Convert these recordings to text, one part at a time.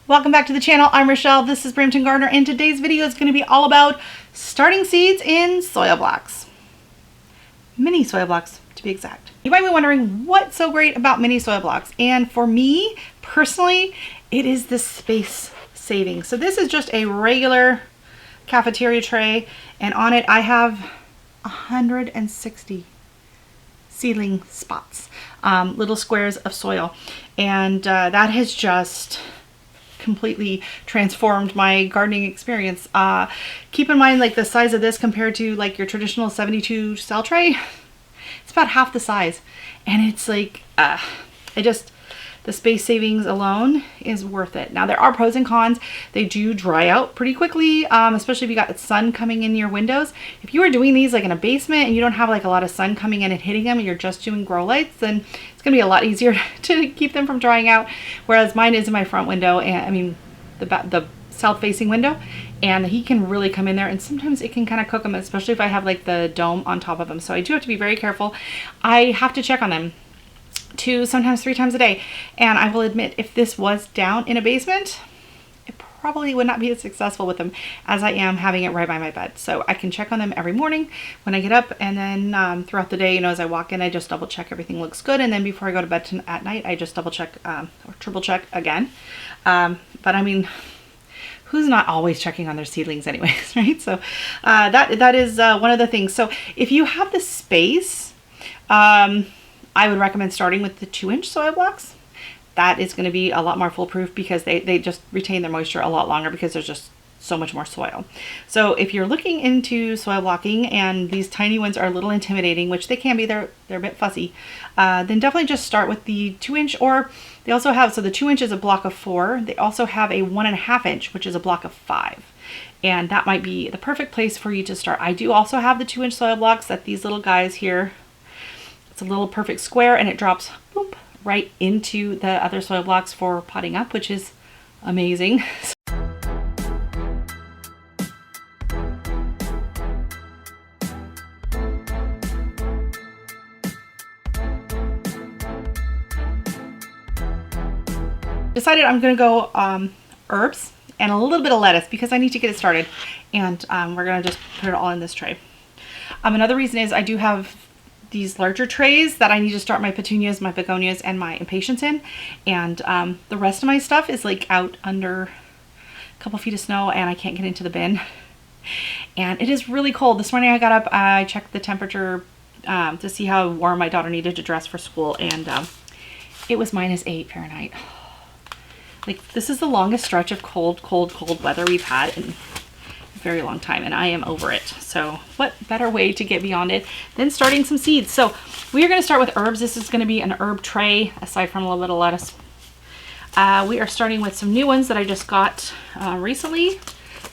Welcome back to the channel. I'm Rochelle. This is Brampton Gardener, and today's video is going to be all about starting seeds in soil blocks. Mini soil blocks, to be exact. You might be wondering what's so great about mini soil blocks, and for me personally, it is the space saving. So this is just a regular cafeteria tray, and on it I have 160 seedling spots, little squares of soil, and that has just completely transformed my gardening experience. Keep in mind, like, the size of this compared to like your traditional 72 cell tray, it's about half the size, and it's like the space savings alone is worth it. Now, there are pros and cons. They do dry out pretty quickly, especially if you got sun coming in your windows. If you were doing these like in a basement and you don't have like a lot of sun coming in and hitting them, and you're just doing grow lights, then it's gonna be a lot easier to keep them from drying out. Whereas mine is in my front window, and I mean the south facing window, and he can really come in there, and sometimes it can kind of cook them, especially if I have like the dome on top of them. So I do have to be very careful. I have to check on them 2, sometimes 3 times a day. And I will admit, if this was down in a basement, it probably would not be as successful with them as I am having it right by my bed. So I can check on them every morning when I get up, and then throughout the day, you know, as I walk in, I just double check everything looks good. And then before I go to bed at night, I just double check or triple check again. But I mean, who's not always checking on their seedlings anyways, right? So that is one of the things. So if you have the space, I would recommend starting with the 2-inch soil blocks. That is going to be a lot more foolproof because they just retain their moisture a lot longer because there's just so much more soil. So if you're looking into soil blocking and these tiny ones are a little intimidating, which they can be, they're a bit fussy, then definitely just start with the 2-inch, or they also have, so the 2-inch is a block of 4. They also have a 1.5-inch, which is a block of 5. And that might be the perfect place for you to start. I do also have the 2-inch soil blocks that these little guys here. It's a little perfect square, and it drops boop, right into the other soil blocks for potting up, which is amazing. Decided I'm going to go herbs and a little bit of lettuce because I need to get it started, and we're going to just put it all in this tray. Another reason is I do have these larger trays that I need to start my petunias, my begonias, and my impatiens in, and the rest of my stuff is like out under a couple feet of snow, and I can't get into the bin, and it is really cold. This morning I got up, I checked the temperature to see how warm my daughter needed to dress for school, and it was -8 Fahrenheit. Like, this is the longest stretch of cold weather we've had in a very long time, and I am over it. So what better way to get beyond it than starting some seeds? So we are going to start with herbs. This is going to be an herb tray aside from a little bit of lettuce. We are starting with some new ones that I just got recently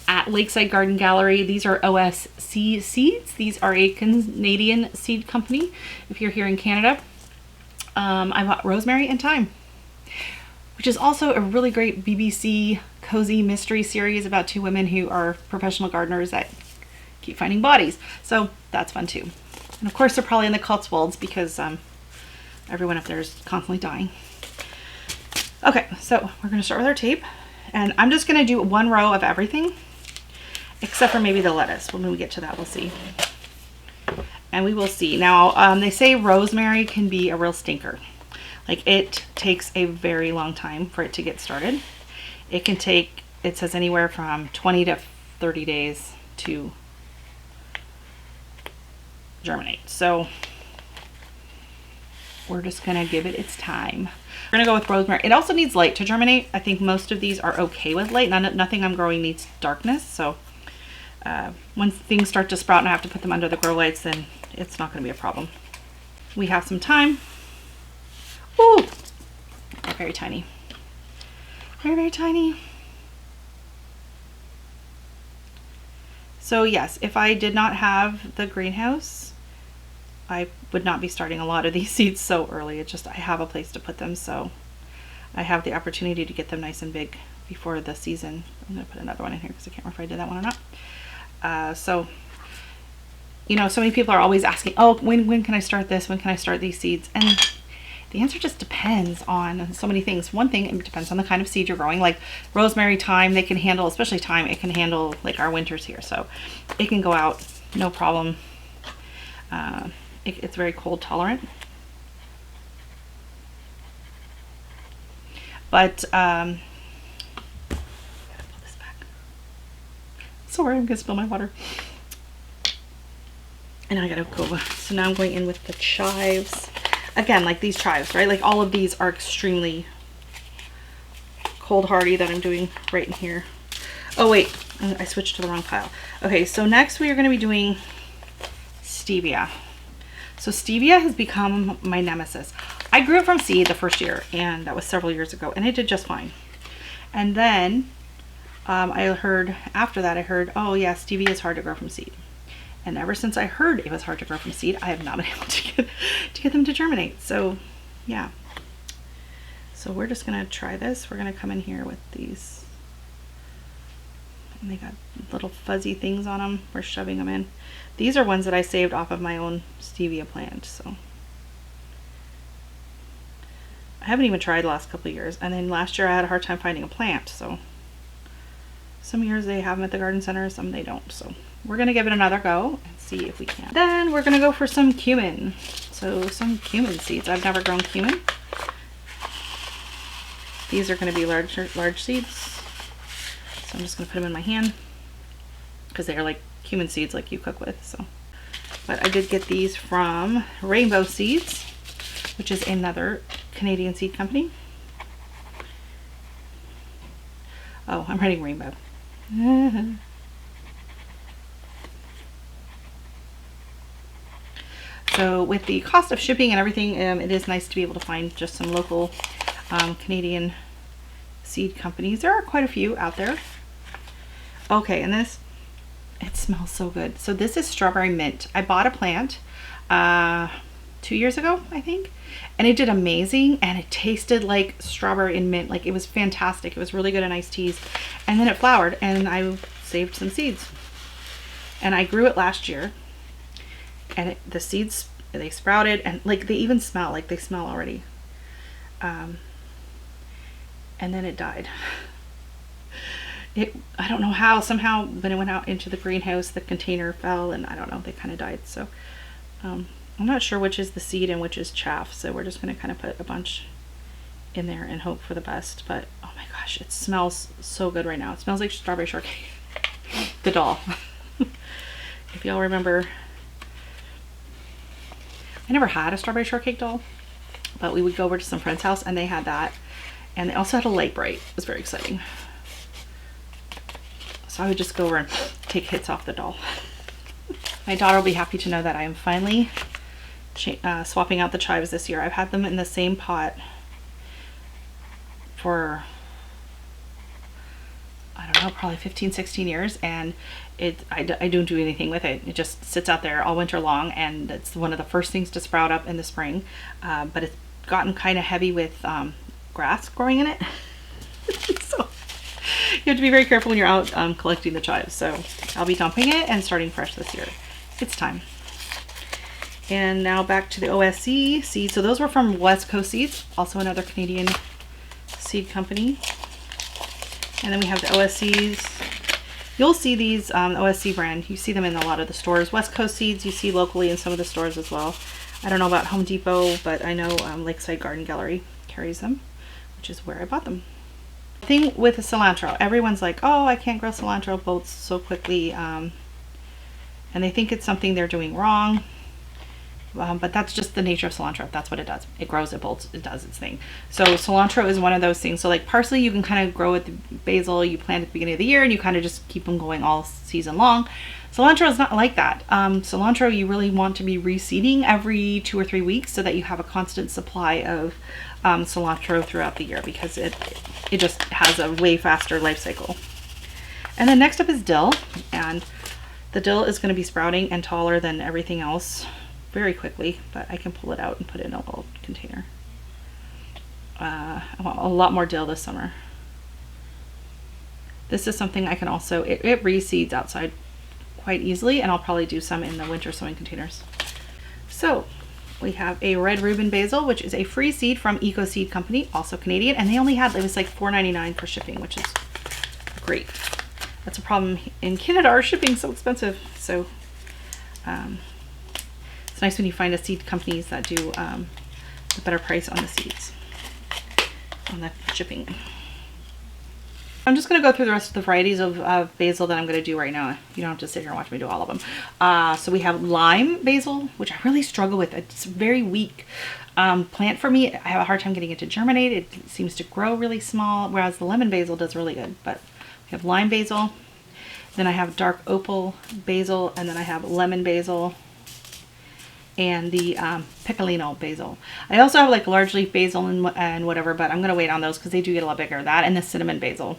at Lakeside Garden Gallery. These are OSC seeds. These are a Canadian seed company if you're here in Canada. I bought rosemary and thyme, which is also a really great BBC cozy mystery series about 2 women who are professional gardeners that keep finding bodies. So that's fun too. And of course, they're probably in the Cotswolds because everyone up there is constantly dying. Okay, so we're going to start with our tape, and I'm just going to do 1 row of everything except for maybe the lettuce. When we get to that, we'll see. And we will see. Now, they say rosemary can be a real stinker. Like, it takes a very long time for it to get started. It can take, it says, anywhere from 20 to 30 days to germinate. So we're just gonna give it its time. We're gonna go with rosemary. It also needs light to germinate. I think most of these are okay with light. Nothing I'm growing needs darkness. So when things start to sprout and I have to put them under the grow lights, then it's not gonna be a problem. We have some time. Ooh, they're very tiny. Very, very tiny. So yes, if I did not have the greenhouse, I would not be starting a lot of these seeds so early. It's just I have a place to put them, so I have the opportunity to get them nice and big before the season. I'm going to put another one in here because I can't remember if I did that one or not. So, you know, so many people are always asking, oh, when can I start this? When can I start these seeds? And The answer just depends on so many things. One thing, it depends on the kind of seed you're growing. Like rosemary, thyme, they can handle, especially thyme, it can handle like our winters here. So it can go out, no problem. It's very cold tolerant. But, gotta pull this back. Sorry, I'm gonna spill my water. And I gotta go, so now I'm going in with the chives. Again, like these chives, right? Like all of these are extremely cold hardy that I'm doing right in here. Oh wait, I switched to the wrong pile. Okay, so next we are gonna be doing stevia. So stevia has become my nemesis. I grew it from seed the first year, and that was several years ago, and it did just fine. And then after that I heard, oh yeah, stevia is hard to grow from seed. And ever since I heard it was hard to grow from seed, I have not been able to get them to germinate. So yeah. So we're just gonna try this. We're gonna come in here with these. And they got little fuzzy things on them. We're shoving them in. These are ones that I saved off of my own stevia plant. So I haven't even tried the last couple of years. And then last year I had a hard time finding a plant. So some years they have them at the garden center, some they don't. So we're gonna give it another go and see if we can. Then we're gonna go for some cumin. So some cumin seeds. I've never grown cumin. These are gonna be large seeds. So I'm just gonna put them in my hand because they are like cumin seeds like you cook with. So, but I did get these from Rainbow Seeds, which is another Canadian seed company. Oh, I'm writing rainbow. So with the cost of shipping and everything, it is nice to be able to find just some local Canadian seed companies. There are quite a few out there. Okay, and this, it smells so good. So this is strawberry mint. I bought a plant 2 years ago, I think, and it did amazing, and it tasted like strawberry and mint. Like it was fantastic. It was really good in iced teas. And then it flowered, and I saved some seeds. And I grew it last year, and the seeds, they sprouted, and like they even smell, like they smell already. And then it died. I don't know how, somehow when it went out into the greenhouse, the container fell, and I don't know, they kind of died. So I'm not sure which is the seed and which is chaff, so we're just going to kind of put a bunch in there and hope for the best. But oh my gosh, it smells so good right now. It smells like strawberry shortcake. The doll. If y'all remember, I never had a strawberry shortcake doll, but we would go over to some friend's house and they had that, and they also had a light bright. It was very exciting. So I would just go over and take hits off the doll. My daughter will be happy to know that I am finally swapping out the chives this year. I've had them in the same pot for, I don't know, probably 15, 16 years, and I don't do anything with it. It just sits out there all winter long, and it's one of the first things to sprout up in the spring. But it's gotten kind of heavy with grass growing in it. So you have to be very careful when you're out collecting the chives. So I'll be dumping it and starting fresh this year. It's time. And now back to the OSC seeds. So those were from West Coast Seeds, also another Canadian seed company. And then we have the OSCs. You'll see these OSC brand. You see them in a lot of the stores. West Coast Seeds you see locally in some of the stores as well. I don't know about Home Depot, but I know Lakeside Garden Gallery carries them, which is where I bought them. The thing with the cilantro, everyone's like, oh, I can't grow cilantro bulbs so quickly. And they think it's something they're doing wrong. But that's just the nature of cilantro. That's what it does. It grows, it bolts, it does its thing. So cilantro is one of those things. So like parsley, you can kind of grow at the basil, you plant at the beginning of the year, and you kind of just keep them going all season long. Cilantro is not like that. Cilantro, you really want to be reseeding every 2 or 3 weeks so that you have a constant supply of cilantro throughout the year, because it just has a way faster life cycle. And then next up is dill, and the dill is going to be sprouting and taller than everything else very quickly, but I can pull it out and put it in a little container. I want a lot more dill this summer. This is something I can also, it reseeds outside quite easily, and I'll probably do some in the winter sowing containers. So We have a red Reuben basil, which is a free seed from Eco Seed Company, also Canadian, and they only had, it was like $4.99 for shipping, which is great. That's a problem in Canada. Our shipping's so expensive. So it's nice when you find a seed companies that do a better price on the seeds, on the shipping. I'm just going to go through the rest of the varieties of basil that I'm going to do right now. You don't have to sit here and watch me do all of them. So we have lime basil, which I really struggle with. It's a very weak plant for me. I have a hard time getting it to germinate. It seems to grow really small, whereas the lemon basil does really good. But we have lime basil. Then I have dark opal basil, and then I have lemon basil, and the piccolino basil. I also have like large leaf basil and whatever, but I'm going to wait on those because they do get a lot bigger. That and the cinnamon basil.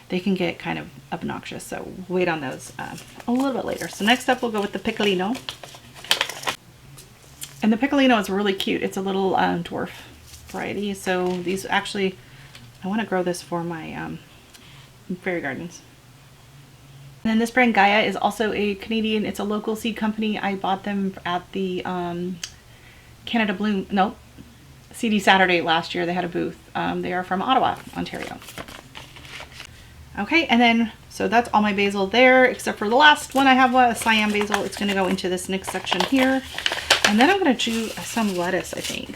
They can get kind of obnoxious, so wait on those a little bit later. So next up we'll go with the piccolino. And the piccolino is really cute. It's a little dwarf variety. So these actually, I want to grow this for my fairy gardens. And then this brand Gaia is also a Canadian, it's a local seed company. I bought them at the Canada Bloom, no, CD Saturday last year. They had a booth. They are from Ottawa, Ontario. Okay, and then, so that's all my basil there, except for the last one I have, a Siam basil. It's going to go into this next section here. And then I'm going to choose some lettuce, I think.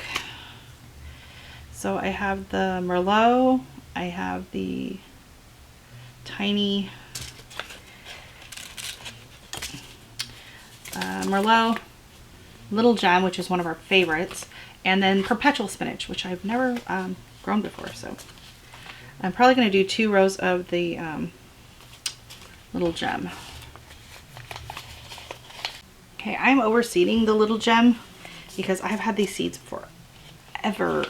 So I have the Merlot. I have the tiny Merlot, Little Gem, which is one of our favorites, and then perpetual spinach, which I've never grown before. So I'm probably going to do 2 rows of the Little Gem. Okay, I'm overseeding the Little Gem because I've had these seeds forever.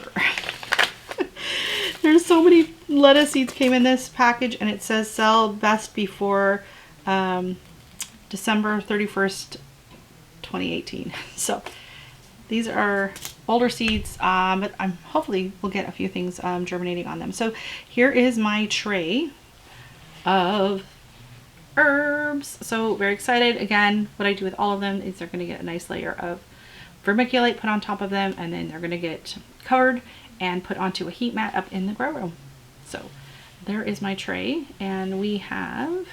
There's so many lettuce seeds came in this package, and it says sell best before December 31st, 2018. So these are older seeds, but I'm hopefully we'll get a few things germinating on them. So here is my tray of herbs. So very excited. Again, what I do with all of them is they're going to get a nice layer of vermiculite put on top of them, and then they're going to get covered and put onto a heat mat up in the grow room. So there is my tray, and we have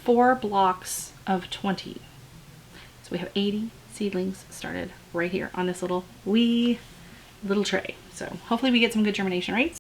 4 blocks of 20. So we have 80 seedlings started right here on this little tray. So hopefully we get some good germination rates.